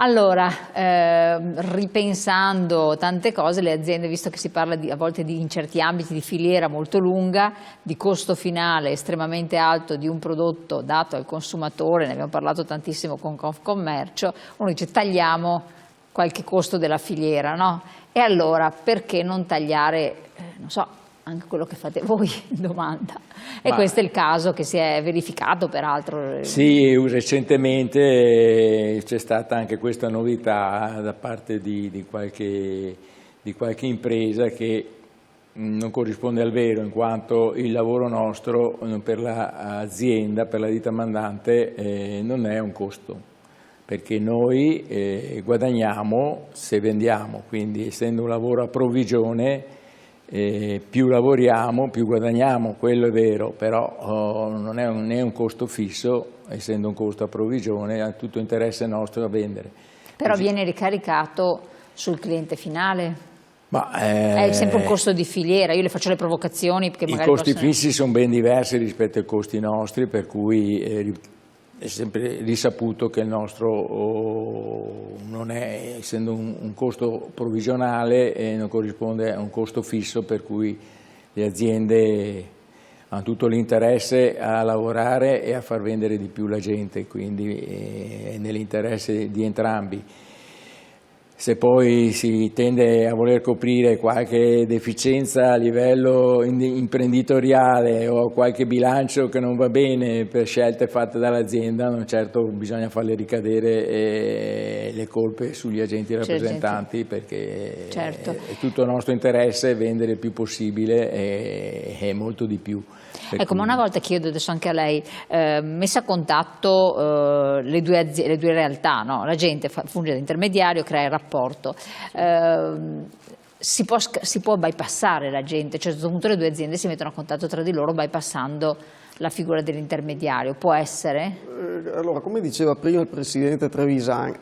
Allora, ripensando tante cose, le aziende, visto che si parla a volte in certi ambiti di filiera molto lunga, di costo finale estremamente alto di un prodotto dato al consumatore, ne abbiamo parlato tantissimo con Confcommercio, uno dice tagliamo qualche costo della filiera, no? E allora perché non tagliare, non so, anche quello che fate voi, domanda. E questo è il caso che si è verificato peraltro. Sì, recentemente c'è stata anche questa novità da parte di qualche impresa che non corrisponde al vero, in quanto il lavoro nostro per l'azienda, per la ditta mandante, non è un costo, perché noi guadagniamo se vendiamo, quindi essendo un lavoro a provvigione, più lavoriamo più guadagniamo, quello è vero, però non è un costo fisso, essendo un costo a provvigione, è tutto interesse nostro a vendere. Però viene ricaricato sul cliente finale? Ma, è sempre un costo di filiera, io le faccio le provocazioni perché magari i costi fissi sono ben diversi rispetto ai costi nostri, per cui è sempre risaputo che il nostro non è, essendo un costo provvisionale, non corrisponde a un costo fisso, per cui le aziende hanno tutto l'interesse a lavorare e a far vendere di più la gente, quindi è nell'interesse di entrambi. Se poi si tende a voler coprire qualche deficienza a livello imprenditoriale o qualche bilancio che non va bene per scelte fatte dall'azienda, non certo bisogna farle ricadere le colpe sugli agenti rappresentanti, perché certo. È tutto il nostro interesse vendere il più possibile e molto di più. Ecco, ma una volta chiedo adesso anche a lei, messa a contatto le due realtà, no? La gente funge da intermediario, crea il rapporto, si può bypassare la gente, cioè a un certo punto le due aziende si mettono a contatto tra di loro bypassando la figura dell'intermediario, può essere? Allora, come diceva prima il Presidente Trevisan,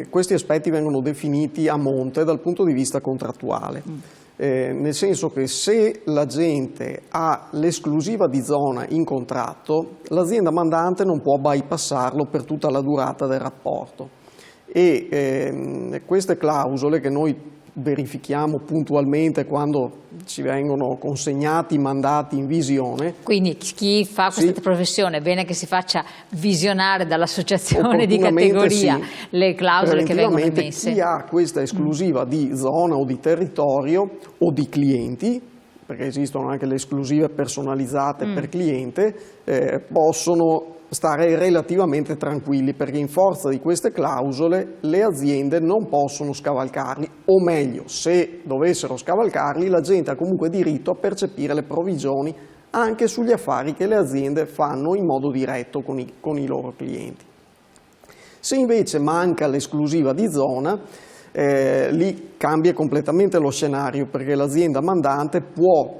questi aspetti vengono definiti a monte dal punto di vista contrattuale. Nel senso che se l'agente ha l'esclusiva di zona in contratto, l'azienda mandante non può bypassarlo per tutta la durata del rapporto, e queste clausole che noi verifichiamo puntualmente quando ci vengono consegnati mandati in visione. Quindi chi fa questa professione è bene che si faccia visionare dall'associazione di categoria le clausole che vengono emesse. Chi ha questa esclusiva di zona o di territorio o di clienti, perché esistono anche le esclusive personalizzate per cliente, possono stare relativamente tranquilli, perché in forza di queste clausole le aziende non possono scavalcarli, o meglio, se dovessero scavalcarli, la gente ha comunque diritto a percepire le provvigioni anche sugli affari che le aziende fanno in modo diretto con i loro clienti. Se invece manca l'esclusiva di zona, lì cambia completamente lo scenario, perché l'azienda mandante può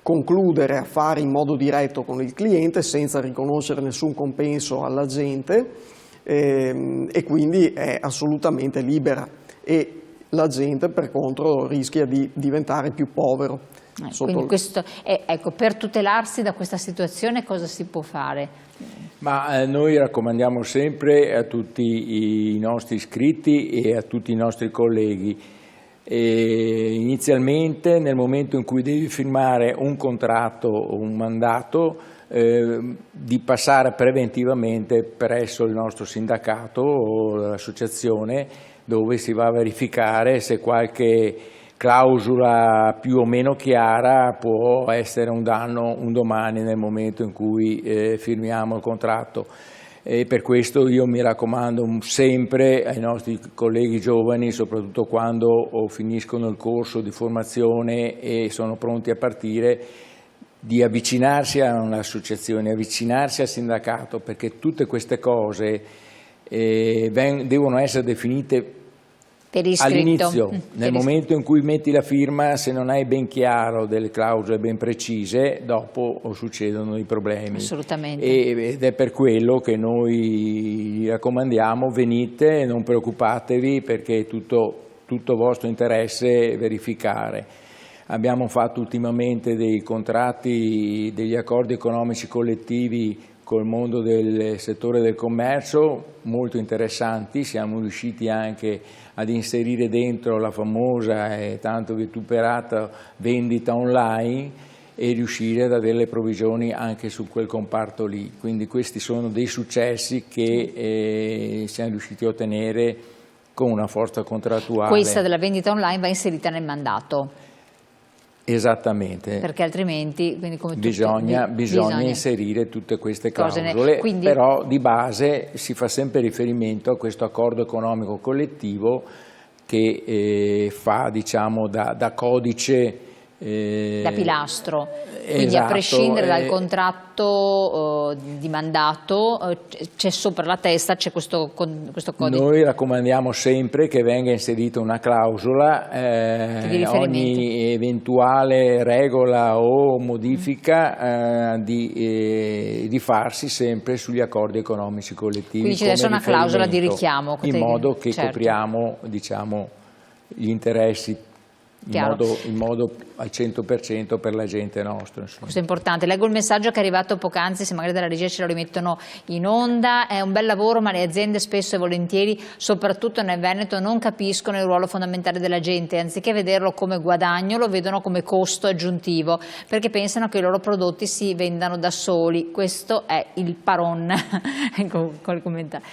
concludere affari in modo diretto con il cliente senza riconoscere nessun compenso all'agente, e quindi è assolutamente libera, e l'agente per contro rischia di diventare più povero. Quindi ecco, per tutelarsi da questa situazione cosa si può fare? Ma noi raccomandiamo sempre a tutti i nostri iscritti e a tutti i nostri colleghi, inizialmente nel momento in cui devi firmare un contratto o un mandato, di passare preventivamente presso il nostro sindacato o l'associazione, dove si va a verificare se qualche clausola più o meno chiara può essere un danno un domani nel momento in cui firmiamo il contratto. E per questo io mi raccomando sempre ai nostri colleghi giovani, soprattutto quando finiscono il corso di formazione e sono pronti a partire, di avvicinarsi a un'associazione, avvicinarsi al sindacato, perché tutte queste cose devono essere definite all'inizio. Nel momento in cui metti la firma, se non hai ben chiaro delle clausole ben precise, dopo succedono i problemi. Assolutamente. Ed è per quello che noi raccomandiamo: venite, non preoccupatevi, perché è tutto vostro interesse verificare. Abbiamo fatto ultimamente dei contratti, degli accordi economici collettivi col mondo del settore del commercio molto interessanti. Siamo riusciti anche ad inserire dentro la famosa e tanto vituperata vendita online e riuscire ad avere le provvigioni anche su quel comparto lì. Quindi questi sono dei successi che siamo riusciti a ottenere con una forza contrattuale. Questa della vendita online va inserita nel mandato. Esattamente, perché altrimenti quindi come bisogna inserire tutte queste clausole, quindi, però di base si fa sempre riferimento a questo accordo economico collettivo che fa, diciamo, da codice, da pilastro, quindi esatto, a prescindere dal contratto di mandato c'è sopra la testa, c'è questo codice. Noi raccomandiamo sempre che venga inserita una clausola, ogni eventuale regola o modifica di farsi sempre sugli accordi economici collettivi. Quindi c'è adesso una clausola di richiamo, in modo che copriamo, diciamo, gli interessi in modo al 100% per la gente nostra. Insomma. Questo è importante. Leggo il messaggio che è arrivato poc'anzi, se magari dalla regia ce lo rimettono in onda. È un bel lavoro, ma le aziende spesso e volentieri, soprattutto nel Veneto, non capiscono il ruolo fondamentale della gente. Anziché vederlo come guadagno, lo vedono come costo aggiuntivo, perché pensano che i loro prodotti si vendano da soli. Questo è il paron. Col commentario.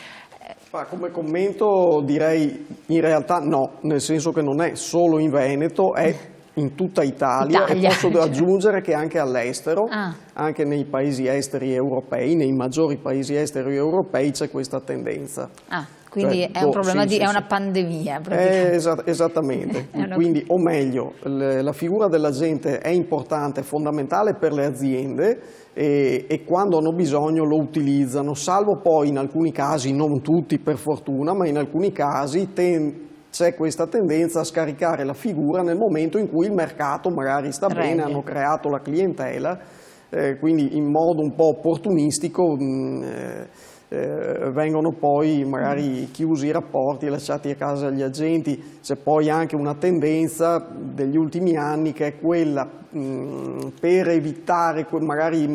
Come commento direi in realtà no, nel senso che non è solo in Veneto, è in tutta Italia. E posso aggiungere che anche all'estero, anche nei paesi esteri europei, nei maggiori paesi esteri europei c'è questa tendenza. Quindi cioè, è un problema è una pandemia. Esattamente, quindi, o meglio, la figura dell'agente è importante, è fondamentale per le aziende e quando hanno bisogno lo utilizzano, salvo poi in alcuni casi, non tutti per fortuna, ma in alcuni casi c'è questa tendenza a scaricare la figura nel momento in cui il mercato magari sta bene, hanno creato la clientela, quindi in modo un po' opportunistico vengono poi magari chiusi i rapporti e lasciati a casa gli agenti. C'è poi anche una tendenza degli ultimi anni che è quella per evitare magari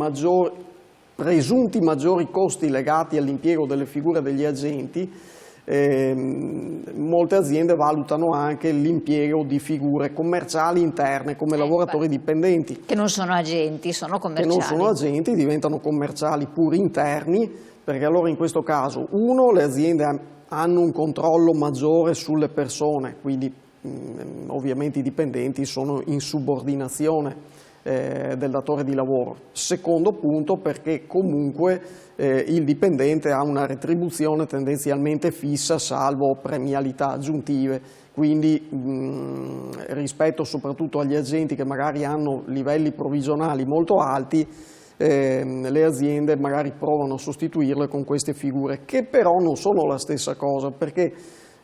presunti maggiori costi legati all'impiego delle figure degli agenti. Molte aziende valutano anche l'impiego di figure commerciali interne come lavoratori dipendenti. Che non sono agenti, sono commerciali. Che non sono agenti, diventano commerciali pur interni, perché allora in questo caso, le aziende hanno un controllo maggiore sulle persone, quindi ovviamente i dipendenti sono in subordinazione del datore di lavoro. Secondo punto, perché comunque il dipendente ha una retribuzione tendenzialmente fissa, salvo premialità aggiuntive, quindi rispetto soprattutto agli agenti che magari hanno livelli provvigionali molto alti, le aziende magari provano a sostituirle con queste figure, che però non sono la stessa cosa, perché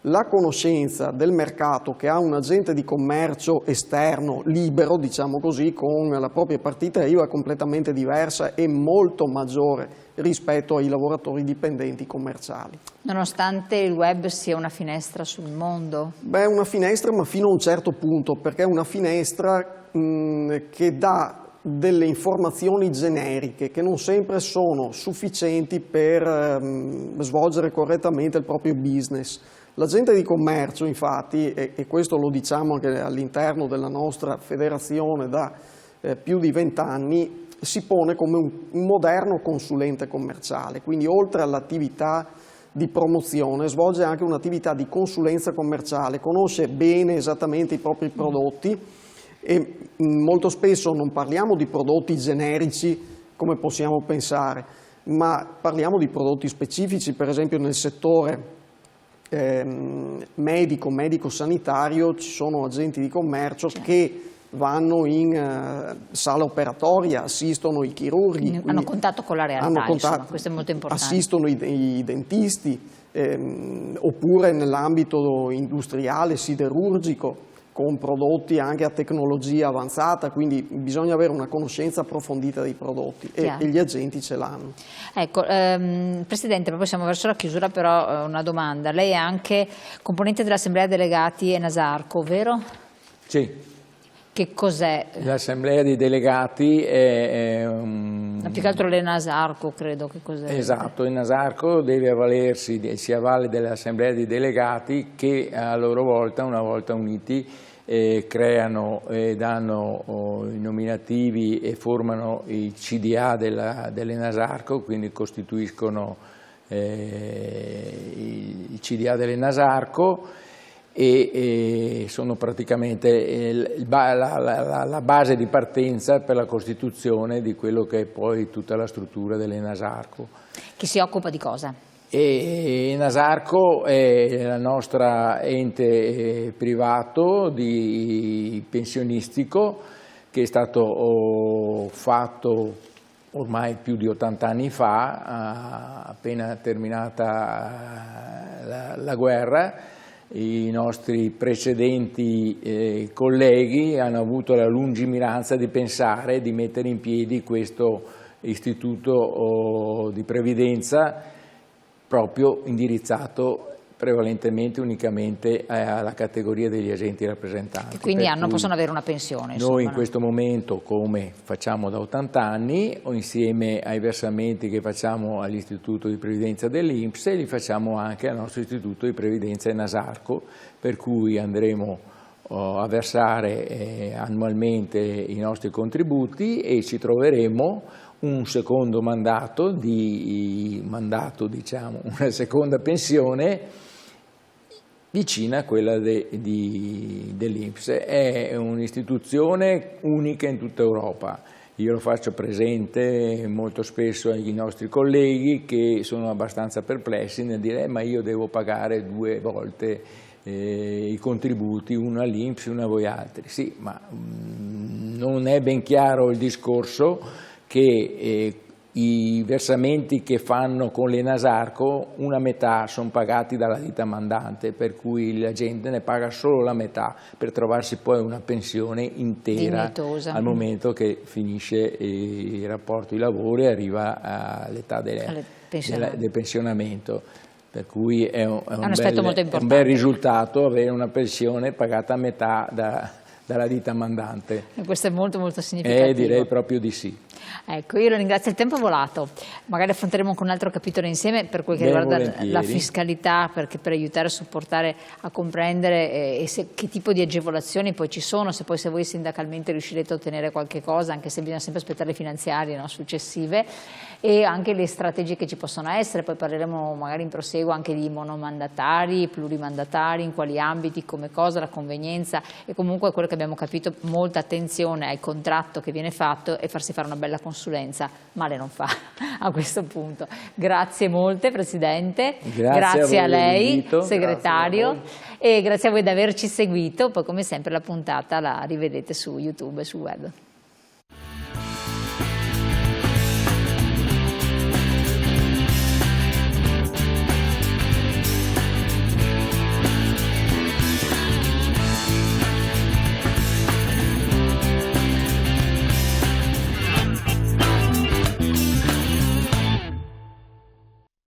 la conoscenza del mercato che ha un agente di commercio esterno, libero, diciamo così, con la propria partita IVA completamente diversa e molto maggiore rispetto ai lavoratori dipendenti commerciali. Nonostante il web sia una finestra sul mondo? Beh, una finestra, ma fino a un certo punto, perché è una finestra che dà delle informazioni generiche che non sempre sono sufficienti per svolgere correttamente il proprio business. L'agente di commercio, infatti, e questo lo diciamo anche all'interno della nostra federazione da più di 20 anni, si pone come un moderno consulente commerciale, quindi oltre all'attività di promozione svolge anche un'attività di consulenza commerciale, conosce bene esattamente i propri prodotti e molto spesso non parliamo di prodotti generici come possiamo pensare, ma parliamo di prodotti specifici. Per esempio nel settore medico-sanitario ci sono agenti di commercio che vanno in sala operatoria, assistono i chirurghi. Hanno contatto con la realtà, insomma, questo è molto importante. Assistono i dentisti, oppure nell'ambito industriale, siderurgico, con prodotti anche a tecnologia avanzata, quindi bisogna avere una conoscenza approfondita dei prodotti e gli agenti ce l'hanno. Ecco, Presidente, proprio siamo verso la chiusura, però una domanda. Lei è anche componente dell'Assemblea Delegati Enasarco, vero? Sì. Che cos'è? L'Assemblea dei Delegati è un più che altro l'Enasarco, credo che cos'è. Esatto, l'Enasarco deve avvalersi, si avvale dell'Assemblea di Delegati che a loro volta, una volta uniti, creano e danno i nominativi e formano il CDA dell'Enasarco, quindi costituiscono il CDA dell'Enasarco e sono praticamente la base di partenza per la costituzione di quello che è poi tutta la struttura dell'Enasarco. Che si occupa di cosa? Enasarco è il nostro ente privato pensionistico che è stato fatto ormai più di 80 anni fa, appena terminata la guerra. I nostri precedenti colleghi hanno avuto la lungimiranza di pensare di mettere in piedi questo istituto di previdenza proprio indirizzato prevalentemente, unicamente alla categoria degli agenti rappresentanti. E quindi possono avere una pensione. Noi in questo momento, come facciamo da 80 anni, o insieme ai versamenti che facciamo all'Istituto di Previdenza dell'INPS, li facciamo anche al nostro Istituto di Previdenza Enasarco, per cui andremo a versare annualmente i nostri contributi e ci troveremo un secondo mandato, diciamo, una seconda pensione vicina a quella dell'INPS. È un'istituzione unica in tutta Europa. Io lo faccio presente molto spesso ai nostri colleghi che sono abbastanza perplessi nel dire ma io devo pagare 2 volte i contributi, uno all'INPS e uno a voi altri. Sì, ma non è ben chiaro il discorso che i versamenti che fanno con l'Enasarco una metà sono pagati dalla ditta mandante, per cui la gente ne paga solo la metà per trovarsi poi una pensione intera dignitosa al momento che finisce il rapporto di lavoro e arriva all'età del pensionamento. Per cui è un bel risultato avere una pensione pagata a metà dalla ditta mandante. E questo è molto molto significativo. Direi proprio di sì. Ecco, io lo ringrazio, il tempo è volato, magari affronteremo anche un altro capitolo insieme per quel che riguarda la fiscalità, perché per aiutare a supportare, a comprendere che tipo di agevolazioni poi ci sono, se voi sindacalmente riuscirete a ottenere qualche cosa, anche se bisogna sempre aspettare le finanziarie successive, e anche le strategie che ci possono essere. Poi parleremo magari in proseguo anche di monomandatari, plurimandatari, in quali ambiti, come cosa, la convenienza e comunque quello che abbiamo capito, molta attenzione al contratto che viene fatto e farsi fare una bella consulenza, male non fa a questo punto. Grazie molte Presidente, grazie a lei Segretario e grazie a voi di averci seguito. Poi come sempre la puntata la rivedete su YouTube e sul web.